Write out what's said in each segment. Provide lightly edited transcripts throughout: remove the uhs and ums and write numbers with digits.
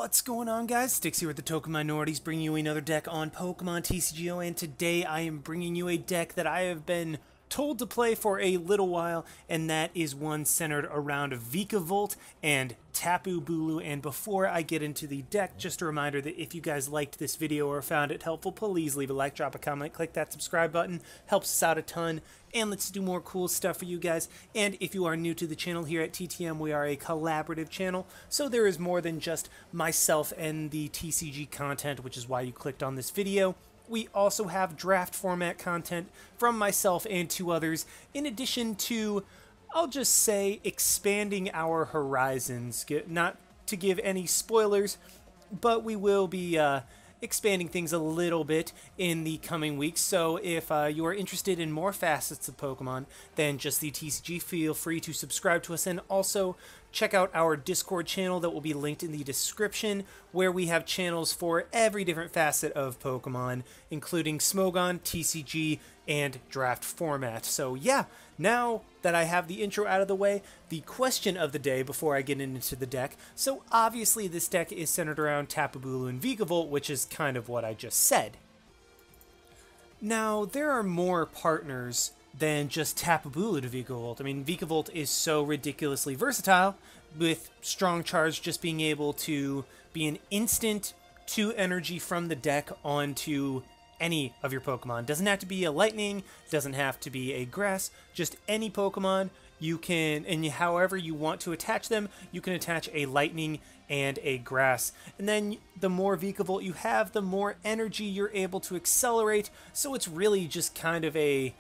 What's going on, guys? Sticks here with the Token Minorities, bringing you another deck on Pokemon TCGO, and today I am bringing you a deck that I have been told to play for a little while, and that is one centered around Vikavolt and Tapu Bulu. And before I get into the deck, just a reminder that if you guys liked this video or found it helpful, please leave a like, drop a comment, click that subscribe button, helps us out a ton, and let's do more cool stuff for you guys. And if you are new to the channel here at TTM, we are a collaborative channel, so there is more than just myself and the TCG content, which is why you clicked on this video. We also have draft format content from myself and two others, in addition to, I'll just say, expanding our horizons. Not to give any spoilers, but we will be expanding things a little bit in the coming weeks. So if you are interested in more facets of Pokemon than just the TCG, feel free to subscribe to us, and also check out our Discord channel that will be linked in the description, where we have channels for every different facet of Pokemon, including Smogon, TCG, and draft format. So yeah, now that I have the intro out of the way, the question of the day before I get into the deck. So obviously this deck is centered around Tapu Bulu and Vikavolt, which is kind of what I just said. Now, there are more partners than just Tapu Bulu to Vikavolt. I mean, Vikavolt is so ridiculously versatile, with strong charge just being able to be an instant 2 energy from the deck onto any of your Pokemon. Doesn't have to be a lightning, doesn't have to be a grass, just any Pokemon you can, and however you want to attach them, you can attach a lightning and a grass. And then the more Vikavolt you have, the more energy you're able to accelerate, so it's really just kind of a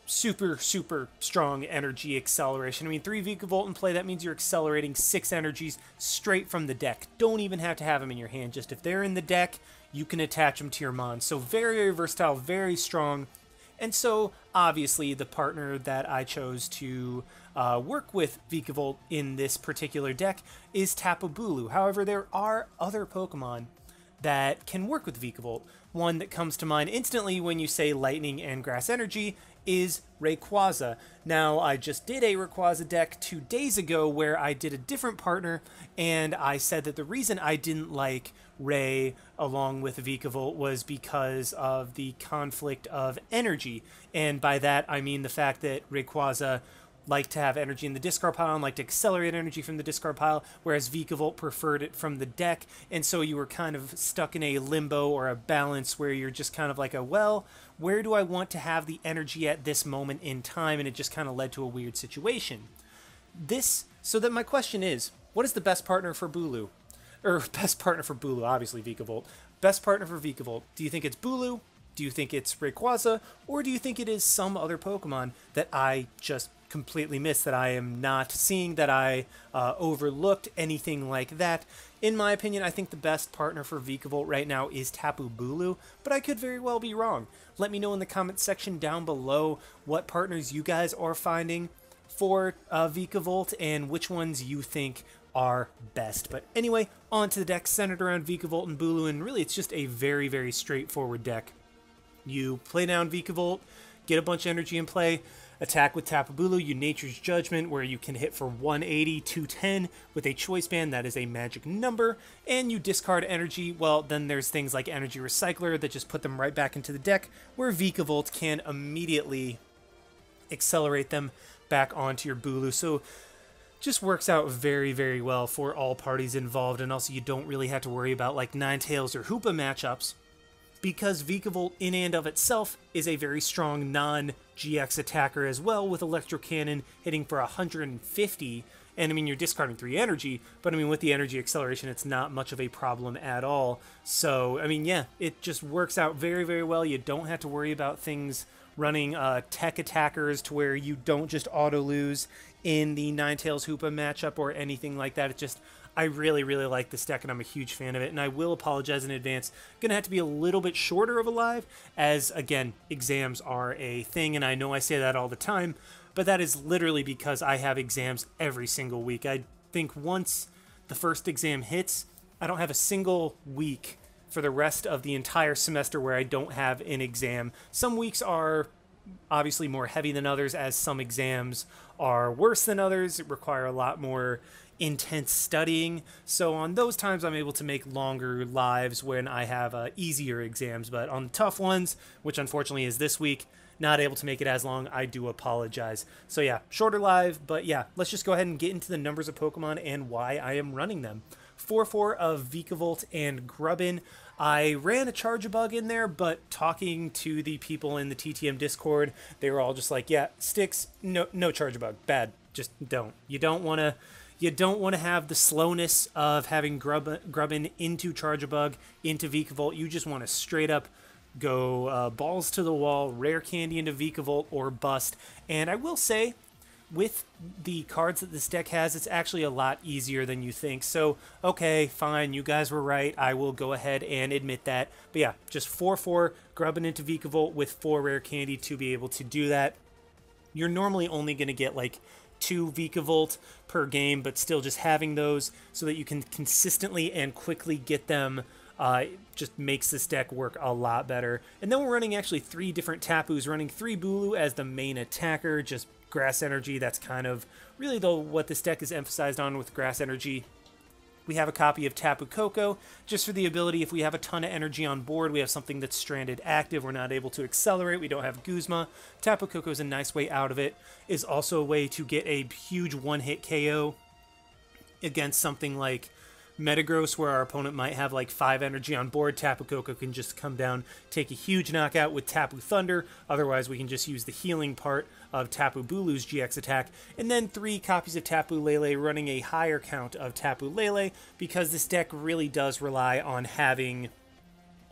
super strong energy acceleration. I mean, 3 Vikavolt in play, that means you're accelerating 6 energies straight from the deck. Don't even have to have them in your hand, just if they're in the deck, you can attach them to your Mon. So very versatile, very strong. And so obviously the partner that I chose to work with Vikavolt in this particular deck is Tapu Bulu. However, there are other Pokemon that can work with Vikavolt. One that comes to mind instantly when you say lightning and grass energy is Rayquaza. Now, I just did a Rayquaza deck 2 days ago where I did a different partner, and I said that the reason I didn't like Ray along with Vikavolt was because of the conflict of energy. And by that, I mean the fact that Rayquaza liked to have energy in the discard pile and liked to accelerate energy from the discard pile, whereas Vikavolt preferred it from the deck, and so you were kind of stuck in a limbo or a balance where you're just kind of like, well, where do I want to have the energy at this moment in time? And it just kind of led to a weird situation. So that my question is, what is the best partner for Bulu? Or best partner for Bulu, obviously Vikavolt. Best partner for Vikavolt. Do you think it's Bulu? Do you think it's Rayquaza? Or do you think it is some other Pokemon that I just completely missed, that I am not seeing, that I overlooked, anything like that? In my opinion, I think the best partner for Vikavolt right now is Tapu Bulu, but I could very well be wrong. Let me know in the comment section down below what partners you guys are finding for Vikavolt and which ones you think are best. But anyway, on to the deck centered around Vikavolt and Bulu, and really it's just a very straightforward deck. You play down Vikavolt, get a bunch of energy in play, attack with Tapu Bulu, you Nature's Judgment, where you can hit for 180, 210 with a choice band, that is a magic number, and you discard energy. Well, then there's things like Energy Recycler that just put them right back into the deck, where Vikavolt can immediately accelerate them back onto your Bulu. So just works out very well for all parties involved, and also you don't really have to worry about like Ninetales or Hoopa matchups, because Vikavolt in and of itself is a very strong non-GX attacker as well, with Electro Cannon hitting for 150, and I mean, you're discarding 3 energy, but I mean, with the energy acceleration, it's not much of a problem at all. So, I mean, yeah, it just works out very well. You don't have to worry about things running tech attackers to where you don't just auto-lose in the Ninetales Hoopa matchup or anything like that. It's just, I really like this deck, and I'm a huge fan of it, and I will apologize in advance. Gonna have to be a little bit shorter of a live, as, again, exams are a thing, and I know I say that all the time, but that is literally because I have exams every single week. I think once the first exam hits, I don't have a single week for the rest of the entire semester where I don't have an exam. Some weeks are obviously more heavy than others, as some exams are worse than others, require a lot more intense studying. So on those times, I'm able to make longer lives when I have easier exams. But on the tough ones, which unfortunately is this week, not able to make it as long. I do apologize. So yeah, shorter live, but yeah, let's just go ahead and get into the numbers of Pokemon and why I am running them. 4-4 of Vikavolt and Grubbin. I ran a Charge-a-Bug in there, but talking to the people in the TTM Discord, they were all just like, yeah, sticks, no Charge-a-Bug, bad, just don't. You don't want to have the slowness of having Grubbin into Charge-a-Bug, into Vikavolt. You just want to straight up go balls to the wall, Rare Candy into Vikavolt or bust. And I will say, with the cards that this deck has, it's actually a lot easier than you think. So, okay, fine, you guys were right. I will go ahead and admit that. But yeah, just 4-4, Grubbin into Vikavolt with 4 Rare Candy to be able to do that. You're normally only going to get like 2 Vikavolt per game, but still just having those so that you can consistently and quickly get them just makes this deck work a lot better. And then we're running actually 3 different Tapus, running 3 Bulu as the main attacker, just grass energy. That's kind of really what this deck is emphasized on with grass energy. We have a copy of Tapu Koko, just for the ability, if we have a ton of energy on board, we have something that's stranded active, we're not able to accelerate, we don't have Guzma. Tapu Koko is a nice way out of it. Is also a way to get a huge one-hit KO against something like Metagross, where our opponent might have like 5 energy on board. Tapu Koko can just come down, take a huge knockout with Tapu Thunder. Otherwise, we can just use the healing part of Tapu Bulu's GX attack. And then 3 copies of Tapu Lele, running a higher count of Tapu Lele, because this deck really does rely on having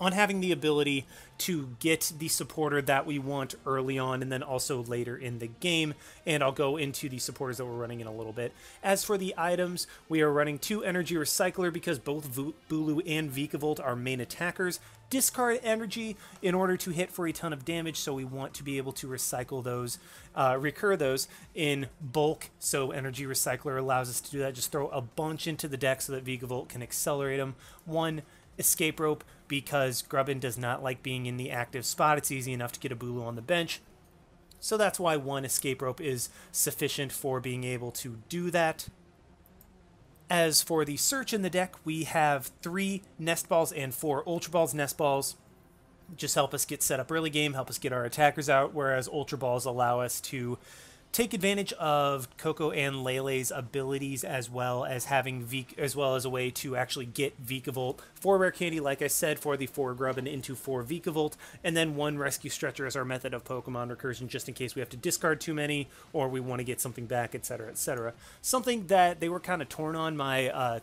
the ability to get the supporter that we want early on and then also later in the game. And I'll go into the supporters that we're running in a little bit. As for the items, we are running 2 Energy Recycler because both Bulu and Vikavolt are main attackers. Discard energy in order to hit for a ton of damage, so we want to be able to recycle those, recur those in bulk. So Energy Recycler allows us to do that. Just throw a bunch into the deck so that Vikavolt can accelerate them. 1 Escape Rope, because Grubbin does not like being in the active spot. It's easy enough to get a Bulu on the bench. So that's why 1 Escape Rope is sufficient for being able to do that. As for the search in the deck, we have 3 Nest Balls and 4 Ultra Balls. Nest Balls just help us get set up early game, help us get our attackers out, whereas Ultra Balls allow us to take advantage of Koko and Lele's abilities, as well as having as a way to actually get Vikavolt. 4 Rare Candy, like I said, for the 4 Grubbin into 4 Vikavolt, and then 1 Rescue Stretcher as our method of Pokemon recursion, just in case we have to discard too many, or we want to get something back, etc., etc. Something that they were kind of torn on my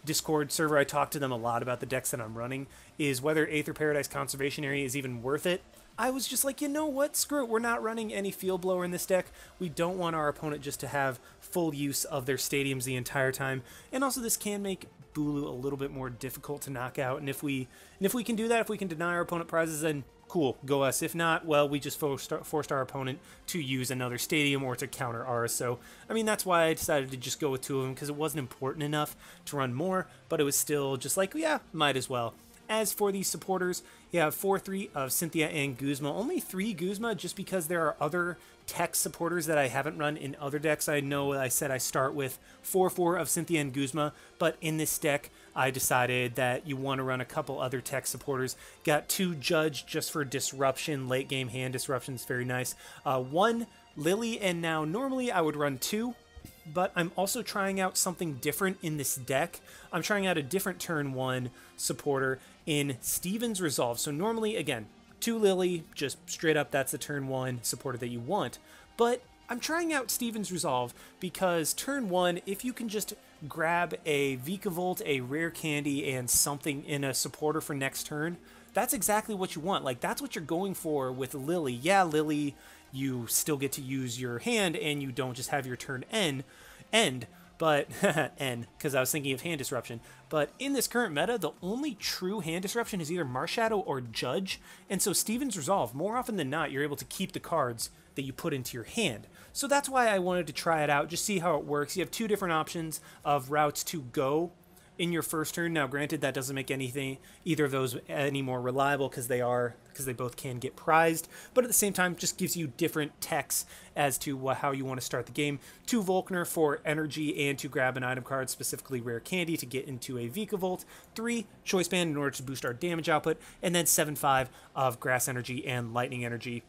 Discord server. I talked to them a lot about the decks that I'm running, is whether Aether Paradise Conservation Area is even worth it. I was just like, you know what, screw it, we're not running any Field Blower in this deck. We don't want our opponent just to have full use of their stadiums the entire time. And also this can make Bulu a little bit more difficult to knock out. And if we can do that, if we can deny our opponent prizes, then cool, go us. If not, well, we just forced our opponent to use another stadium or to counter ours. So, I mean, that's why I decided to just go with 2 of them, because it wasn't important enough to run more, but it was still just like, yeah, might as well. As for the supporters, you have 4-3 of Cynthia and Guzma. Only 3 Guzma, just because there are other tech supporters that I haven't run in other decks. I know I said I start with 4-4 of Cynthia and Guzma, but in this deck, I decided that you want to run a couple other tech supporters. Got 2 Judge just for disruption, late game hand disruption is very nice. 1 Lillie, and now normally I would run 2. But I'm also trying out something different in this deck. I'm trying out a different turn 1 supporter in Steven's Resolve. So normally, again, 2 Lillie, just straight up, that's the turn 1 supporter that you want. But I'm trying out Steven's Resolve because turn 1, if you can just grab a Vikavolt, a Rare Candy, and something in a supporter for next turn, that's exactly what you want. Like, that's what you're going for with Lillie. Yeah, Lillie, you still get to use your hand and you don't just have your turn end, but end, because I was thinking of hand disruption. But in this current meta, the only true hand disruption is either Marshadow or Judge, and so Steven's Resolve, more often than not, you're able to keep the cards that you put into your hand. So that's why I wanted to try it out, just see how it works. You have 2 different options of routes to go in your first turn. Now, granted, that doesn't make either of those any more reliable because they both can get prized, but at the same time, just gives you different techs as to how you want to start the game. 2 Volkner for energy and to grab an item card, specifically Rare Candy, to get into a Vikavolt. 3 Choice Band in order to boost our damage output, and then 7/5 of Grass Energy and Lightning Energy.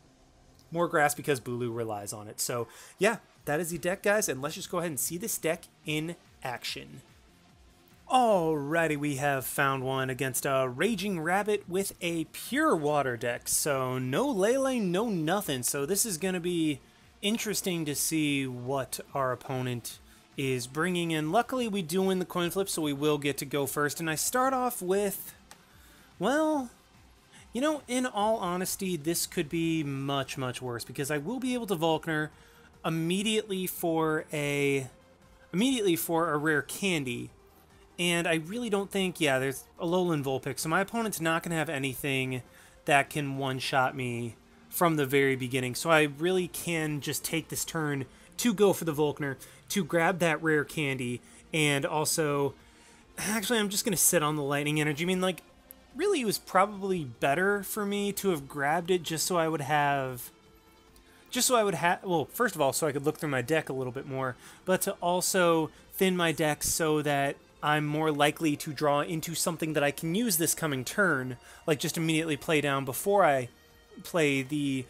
More grass because Bulu relies on it. So yeah, that is the deck, guys, and let's just go ahead and see this deck in action. Alrighty, we have found one against a Raging Rabbit with a Pure Water deck. So no Lele, no nothing. So this is going to be interesting to see what our opponent is bringing in. Luckily, we do win the coin flip, so we will get to go first. And I start off with, well, you know, in all honesty, this could be much, much worse because I will be able to Volkner immediately for a Rare Candy. And I really don't think, yeah, there's a Alolan Vulpix, so my opponent's not going to have anything that can one-shot me from the very beginning. So I really can just take this turn to go for the Volkner, to grab that Rare Candy, and also, actually, I'm just going to sit on the Lightning Energy. I mean, like, really, it was probably better for me to have grabbed it just so I would have... well, first of all, so I could look through my deck a little bit more, but to also thin my deck so that I'm more likely to draw into something that I can use this coming turn, like just immediately play down before I play the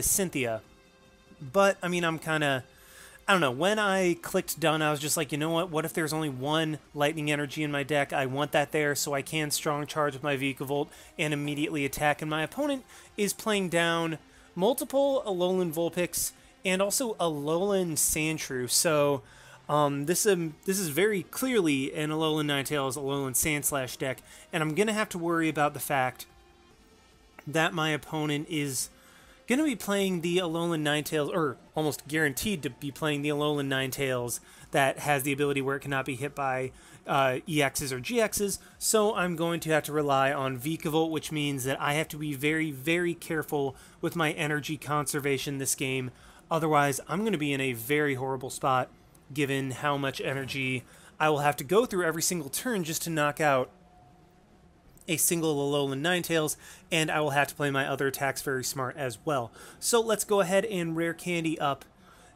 Cynthia. But I mean, I don't know. When I clicked done, I was just like, you know what? What if there's only 1 Lightning Energy in my deck? I want that there so I can strong charge with my Vikavolt and immediately attack. And my opponent is playing down multiple Alolan Vulpix and also Alolan Sandshrew. So this is very clearly an Alolan Ninetales, Alolan Sandslash deck, and I'm going to have to worry about the fact that my opponent is going to be playing the Alolan Ninetales, or almost guaranteed to be playing the Alolan Ninetales that has the ability where it cannot be hit by EXs or GXs, so I'm going to have to rely on Vikavolt, which means that I have to be very, very careful with my energy conservation this game. Otherwise, I'm going to be in a very horrible spot, given how much energy I will have to go through every single turn just to knock out a single Alolan Ninetales, and I will have to play my other attacks very smart as well. So let's go ahead and Rare Candy up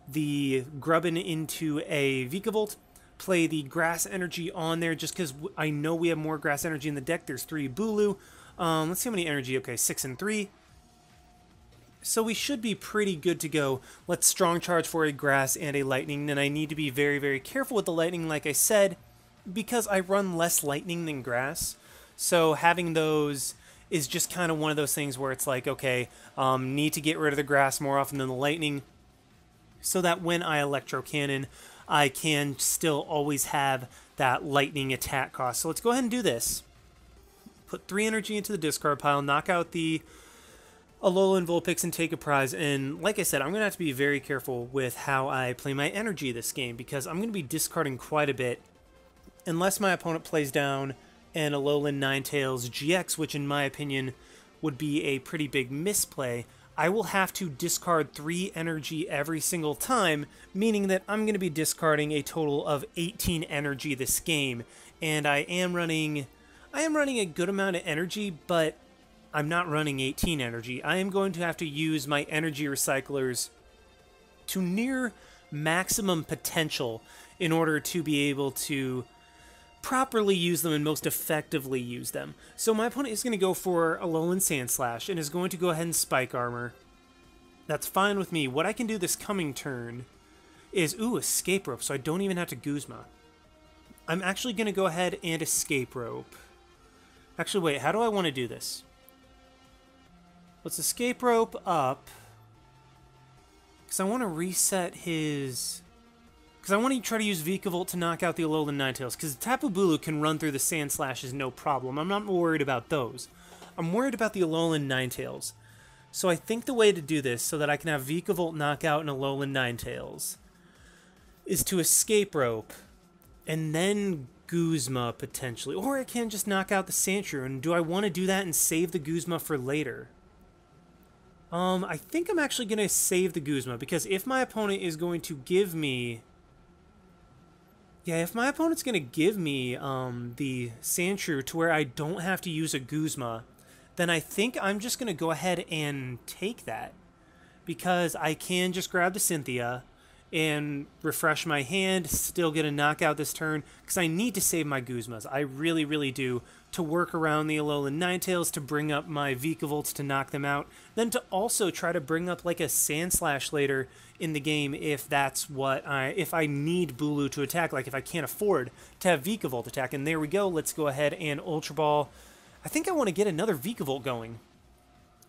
the Grubbin into a Vikavolt, play the Grass Energy on there just because I know we have more Grass Energy in the deck. There's 3 Bulu. Let's see how many energy. Okay, 6 and 3. So we should be pretty good to go. Let's strong charge for a Grass and a Lightning, and I need to be very, very careful with the Lightning, like I said, because I run less Lightning than Grass. So having those is just kind of one of those things where it's like, okay, need to get rid of the Grass more often than the Lightning, so that when I Electro Cannon, I can still always have that Lightning attack cost. So let's go ahead and do this. Put 3 energy into the discard pile, knock out the Alolan Vulpix and take a prize, and like I said, I'm going to have to be very careful with how I play my energy this game, because I'm going to be discarding quite a bit, unless my opponent plays down an Alolan Ninetales GX, which in my opinion would be a pretty big misplay. I will have to discard 3 energy every single time, meaning that I'm going to be discarding a total of 18 energy this game, and I am running a good amount of energy, but I'm not running 18 energy. I am going to have to use my energy recyclers to near maximum potential in order to be able to properly use them and most effectively use them. So my opponent is going to go for Alolan Sandslash and is going to go ahead and Spike Armor. That's fine with me. What I can do this coming turn is, Escape Rope, so I don't even have to Guzma. I'm actually going to go ahead and Escape Rope. Actually, wait, how do I want to do this? Let's Escape Rope up, because I want to reset his... Because I want to try to use Vikavolt to knock out the Alolan Ninetales, because Tapu Bulu can run through the Sand Slashes no problem. I'm not worried about those. I'm worried about the Alolan Ninetales. So I think the way to do this, so that I can have Vikavolt knock out an Alolan Ninetales, is to Escape Rope, and then Guzma, potentially. Or I can just knock out the Sandshrew, and do I want to do that and save the Guzma for later? I think I'm actually going to save the Guzma, because if my opponent is going to give me... Yeah, if my opponent's going to give me the Sandshrew to where I don't have to use a Guzma, then I think I'm just going to go ahead and take that. Because I can just grab the Cynthia and refresh my hand, still get a knockout this turn, because I need to save my Guzmas. I really, really do, to work around the Alolan Ninetales, to bring up my Vikavolts to knock them out, then to also try to bring up like a Sandslash later in the game if that's what if I need Bulu to attack, like if I can't afford to have Vikavolt attack. And there we go, let's go ahead and Ultra Ball. I think I want to get another Vikavolt going.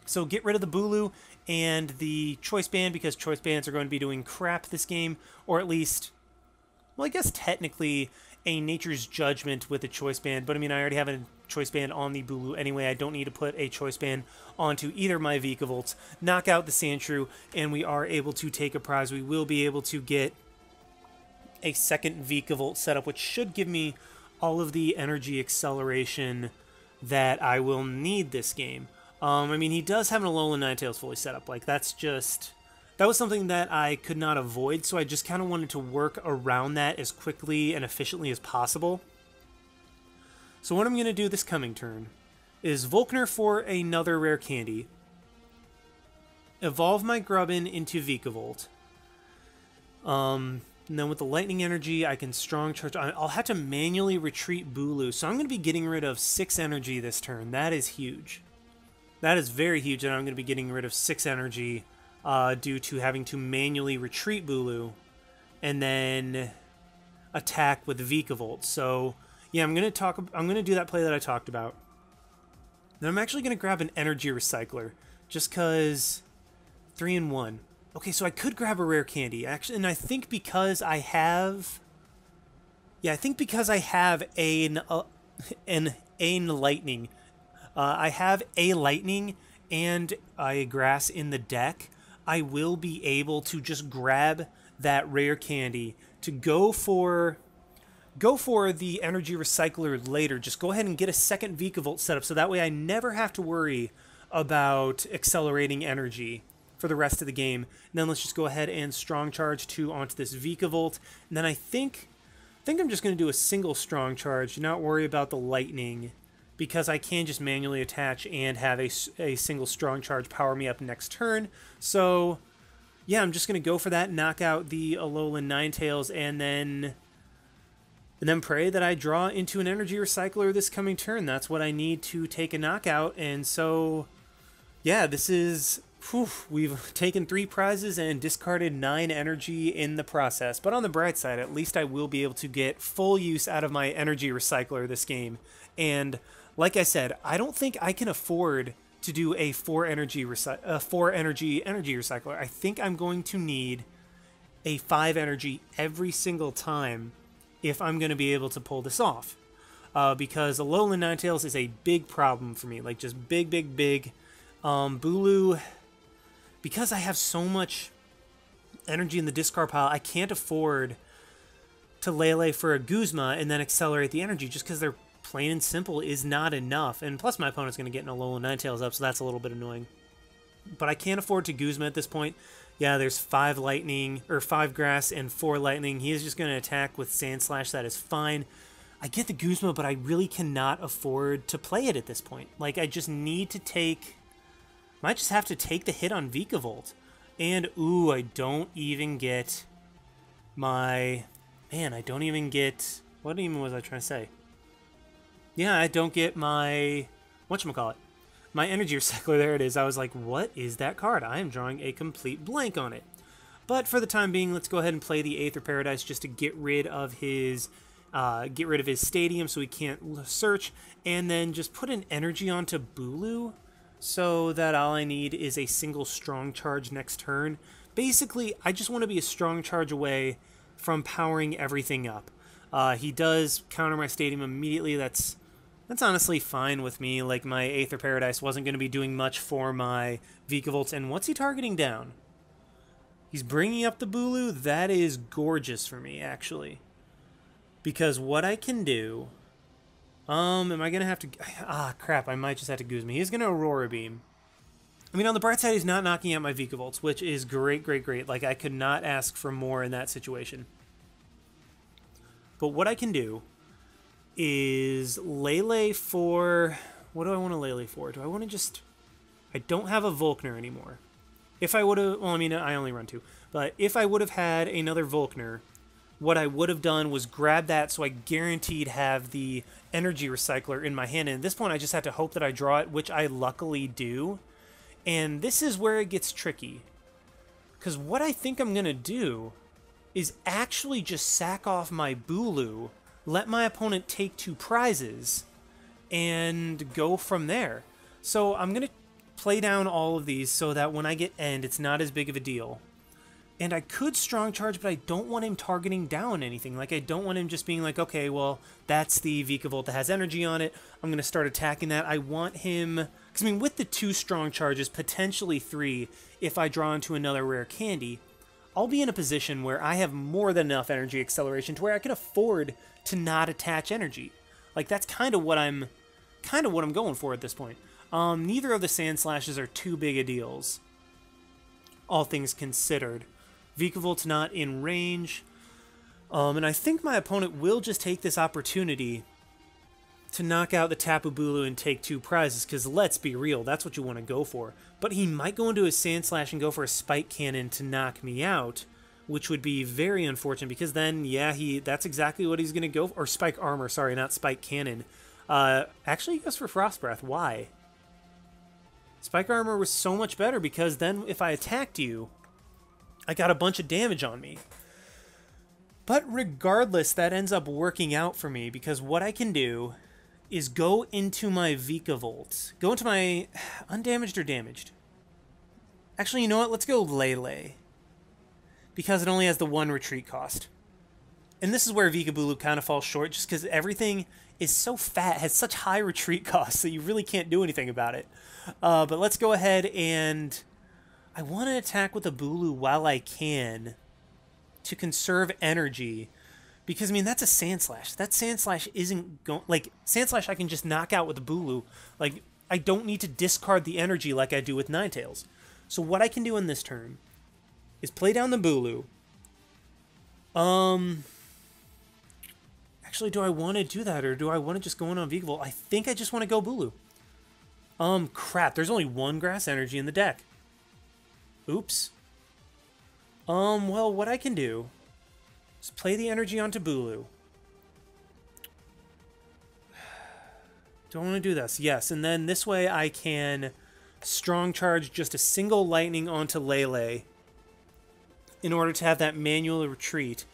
So get rid of the Bulu and the Choice Band, because Choice Bands are going to be doing crap this game, or at least, well, I guess technically a Nature's Judgment with a Choice Band, but I mean, I already have a Choice Band on the Bulu anyway. I don't need to put a Choice Band onto either of my Vikavolts. Knock out the Sandshrew, and we are able to take a prize. We will be able to get a second Vikavolt setup, which should give me all of the energy acceleration that I will need this game. I mean, he does have an Alolan Ninetales fully set up. Like, that's just... That was something that I could not avoid, so I just kind of wanted to work around that as quickly and efficiently as possible. So what I'm going to do this coming turn is Volkner for another Rare Candy, evolve my Grubbin into Vikavolt, and then with the Lightning Energy, I can Strong Charge. I'll have to manually retreat Bulu, so I'm going to be getting rid of 6 energy this turn. That is huge. That is very huge, and I'm going to be getting rid of 6 energy due to having to manually retreat Bulu and then attack with Vikavolt. So, yeah, I'm going to do that play that I talked about. Then I'm actually going to grab an Energy Recycler, just because 3 in 1. Okay, so I could grab a Rare Candy, actually, and I think because I have... Yeah, I think because I have a Lightning... I have a Lightning and a Grass in the deck, I will be able to just grab that Rare Candy to go for the Energy Recycler later. Just go ahead and get a second Vikavolt setup, so that way I never have to worry about accelerating energy for the rest of the game. And then let's just go ahead and Strong Charge 2 onto this Vikavolt. And then I think I'm just going to do a single Strong Charge, not worry about the Lightning, because I can just manually attach and have a single Strong Charge power me up next turn. So, yeah, I'm just going to go for that, knock out the Alolan Ninetales, and then pray that I draw into an Energy Recycler this coming turn. That's what I need to take a knockout. And so, yeah, this is... Whew, we've taken 3 prizes and discarded 9 energy in the process. But on the bright side, at least I will be able to get full use out of my Energy Recycler this game. And like I said, I don't think I can afford to do a 4 energy recycler. I think I'm going to need a 5 energy every single time if I'm going to be able to pull this off. Because Alolan Ninetales is a big problem for me. Like, just big, big, big. Bulu, because I have so much energy in the discard pile, I can't afford to Lele for a Guzma and then accelerate the energy, just because they're plain and simple is not enough. And plus my opponent's going to get an Alolan Ninetales up, so that's a little bit annoying. But I can't afford to Guzma at this point. Yeah, there's 5 lightning, or 5 grass and 4 lightning. He is just going to attack with Sandslash. That is fine. I get the Guzma, but I really cannot afford to play it at this point. Like, I just need to take... Might just have to take the hit on Vikavolt. And, ooh, I don't even get my... Man, I don't even get... What even was I trying to say? Yeah, I don't get my... Whatchamacallit? My Energy Recycler, there it is. I was like, what is that card? I am drawing a complete blank on it. But for the time being, let's go ahead and play the Aether Paradise just to get rid of his stadium so he can't search. And then just put an energy onto Bulu, so that all I need is a single Strong Charge next turn. Basically, I just want to be a Strong Charge away from powering everything up. He does counter my stadium immediately. That's honestly fine with me. Like, my Aether Paradise wasn't going to be doing much for my Vikavolts. And what's he targeting down? He's bringing up the Bulu. That is gorgeous for me, actually. Because what I can do... am I going to have to... Ah, crap, I might just have to Guzma. He's going to Aurora Beam. I mean, on the bright side, he's not knocking out my Vikavolts, which is great, great, great. Like, I could not ask for more in that situation. But what I can do is Lele for... What do I want to Lele for? Do I want to just... I don't have a Volkner anymore. If I would have... Well, I mean, I only run 2. But if I would have had another Volkner, what I would have done was grab that so I guaranteed have the Energy Recycler in my hand. And at this point, I just had to hope that I draw it, which I luckily do. And this is where it gets tricky. Because what I think I'm going to do is actually just sack off my Bulu, let my opponent take 2 prizes, and go from there. So I'm going to play down all of these so that when I get end, it's not as big of a deal. And I could strong charge, but I don't want him targeting down anything. Like, I don't want him just being like, okay, well, that's the Vikavolt that has energy on it. I'm going to start attacking that. I want him... Because, I mean, with the 2 strong charges, potentially 3, if I draw into another rare candy, I'll be in a position where I have more than enough energy acceleration to where I can afford to not attach energy. Like, that's kind of what I'm going for at this point. Neither of the Sand Slashes are too big a deals, all things considered. Vikavolt's not in range, and I think my opponent will just take this opportunity to knock out the Tapu Bulu and take 2 prizes, because let's be real, that's what you want to go for. But he might go into his Sand Slash and go for a Spike Cannon to knock me out, which would be very unfortunate, because then, yeah, that's exactly what he's going to go for. Or Spike Armor, sorry, not Spike Cannon. Actually, he goes for Frost Breath. Why? Spike Armor was so much better, because then if I attacked you, I got a bunch of damage on me. But regardless, that ends up working out for me, because what I can do is go into my Vikavolt. Go into my undamaged or damaged. Actually, you know what? Let's go Lele, because it only has the 1 retreat cost. And this is where Vikabulu kind of falls short, just because everything is so fat, has such high retreat costs, that you really can't do anything about it. But let's go ahead and... I want to attack with a Bulu while I can to conserve energy. Because, I mean, that's a Sand Slash. That Sand Slash isn't going... Like, Sand Slash I can just knock out with a Bulu. Like, I don't need to discard the energy like I do with Ninetales. So what I can do in this turn is play down the Bulu. Actually, do I want to do that, or do I want to just go in on Vikavolt? I think I just want to go Bulu. Crap, there's only 1 grass energy in the deck. Oops. Well, what I can do is play the energy onto Bulu. Do I want to do this? Yes, and then this way I can strong charge just a single lightning onto Lele in order to have that manual retreat,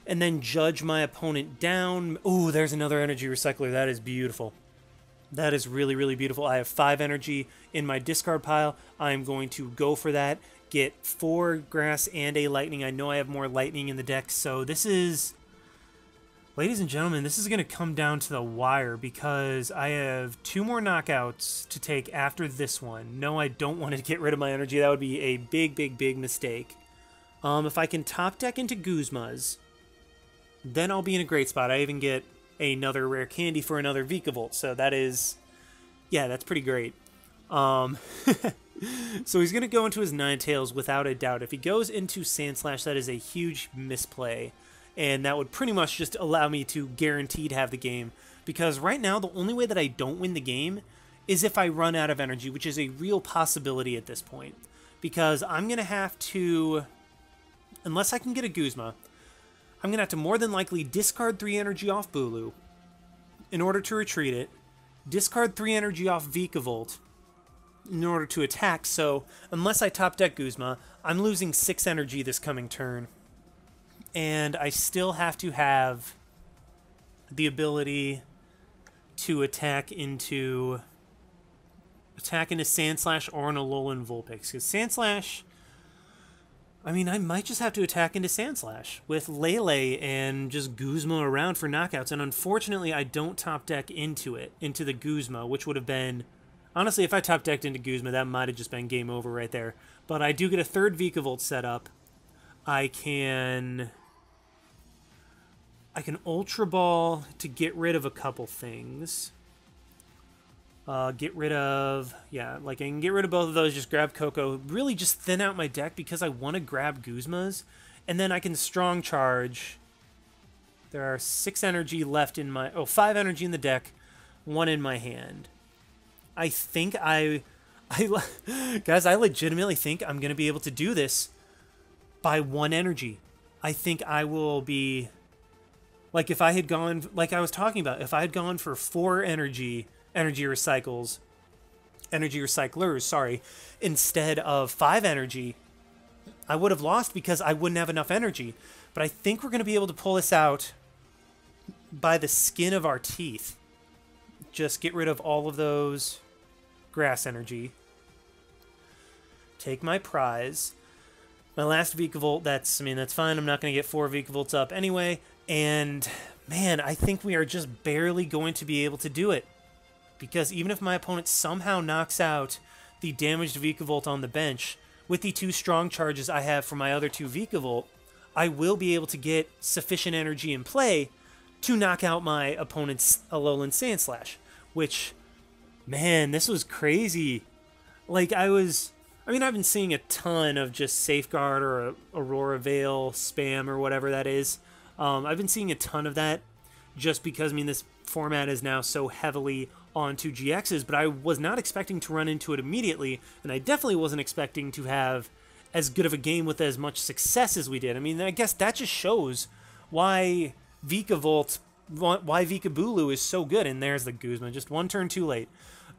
and then judge my opponent down. Ooh, there's another energy recycler. That is beautiful. That is really, really beautiful. I have 5 energy in my discard pile. I'm going to go for that, get 4 grass and a lightning. I know I have more lightning in the deck, so this is... Ladies and gentlemen, this is going to come down to the wire, because I have 2 more knockouts to take after this one. No, I don't want to get rid of my energy. That would be a big, big, big mistake. If I can top deck into Guzma's, then I'll be in a great spot. I even get another rare candy for another Vikavolt, so that is, yeah, that's pretty great. So he's going to go into his Ninetales without a doubt. If he goes into Sand Slash, that is a huge misplay, and that would pretty much just allow me to guaranteed have the game, because right now the only way that I don't win the game is if I run out of energy, which is a real possibility at this point, because I'm going to have to, unless I can get a Guzma, I'm going to have to more than likely discard 3 energy off Bulu in order to retreat it, discard 3 energy off Vikavolt in order to attack, so unless I top deck Guzma, I'm losing 6 energy this coming turn, and I still have to have the ability to attack into Sand Slash or an Alolan Vulpix, because Sand Slash... I mean, I might just have to attack into Sand Slash with Lele and just Guzma around for knockouts. And unfortunately, I don't top deck into the Guzma, which would have been... Honestly, if I top decked into Guzma, that might have just been game over right there. But I do get a 3rd Vikavolt set up. I can Ultra Ball to get rid of a couple things. Get rid of, yeah, like I can get rid of both of those, just grab Coco, really just thin out my deck because I want to grab Guzma's, and then I can strong charge There are 6 energy left in my... Oh, 5 energy in the deck, 1 in my hand. I think guys, I legitimately think I'm going to be able to do this by 1 energy. I think I will be... Like, if I had gone... Like I was talking about, if I had gone for 4 energy recyclers, sorry, instead of 5 energy, I would have lost because I wouldn't have enough energy. But I think we're going to be able to pull this out by the skin of our teeth. Just get rid of all of those grass energy. Take my prize. My last Vikavolt, that's fine. I'm not going to get 4 Vikavolts up anyway. And, man, I think we are just barely going to be able to do it. Because even if my opponent somehow knocks out the damaged Vikavolt on the bench, with the 2 strong charges I have for my other 2 Vikavolt, I will be able to get sufficient energy in play to knock out my opponent's Alolan Sandslash. Which, man, this was crazy. Like, I've been seeing a ton of just Safeguard or Aurora Veil spam or whatever that is. I've been seeing a ton of that just because, this format is now so heavily onto GXs, but I was not expecting to run into it immediately, and I definitely wasn't expecting to have as good of a game with as much success as we did. I guess that just shows why Vikabulu is so good. And there's the Guzma, just 1 turn too late.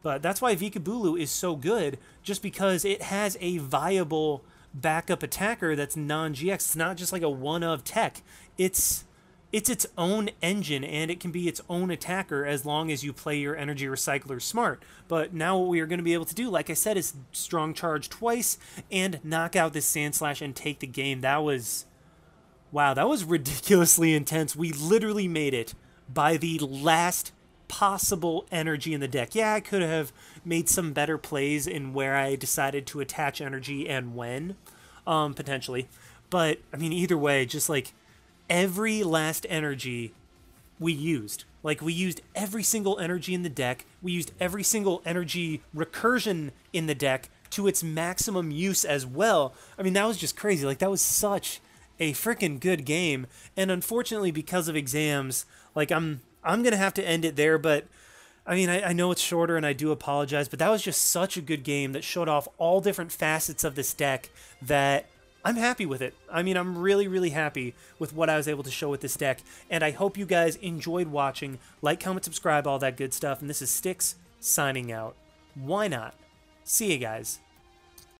But that's why Vikabulu is so good, just because it has a viable backup attacker that's non-GX. It's not just like a one-of tech. It's its own engine, and it can be its own attacker as long as you play your Energy Recycler smart. But now what we are going to be able to do, like I said, is strong charge twice and knock out this Sandslash and take the game. That was... Wow, that was ridiculously intense. We literally made it by the last possible energy in the deck. Yeah, I could have made some better plays in where I decided to attach energy and when, potentially. But, either way, just like every last energy we used. Like, we used every single energy in the deck. We used every single energy recursion in the deck to its maximum use as well. That was just crazy. Like, that was such a freaking good game. And unfortunately, because of exams, like, I'm going to have to end it there, but I know it's shorter and I do apologize, but that was just such a good game that showed off all different facets of this deck that I'm happy with it. I'm really, really happy with what I was able to show with this deck, and I hope you guys enjoyed watching. Like, comment, subscribe, all that good stuff, and this is Styx signing out. Why not? See you guys.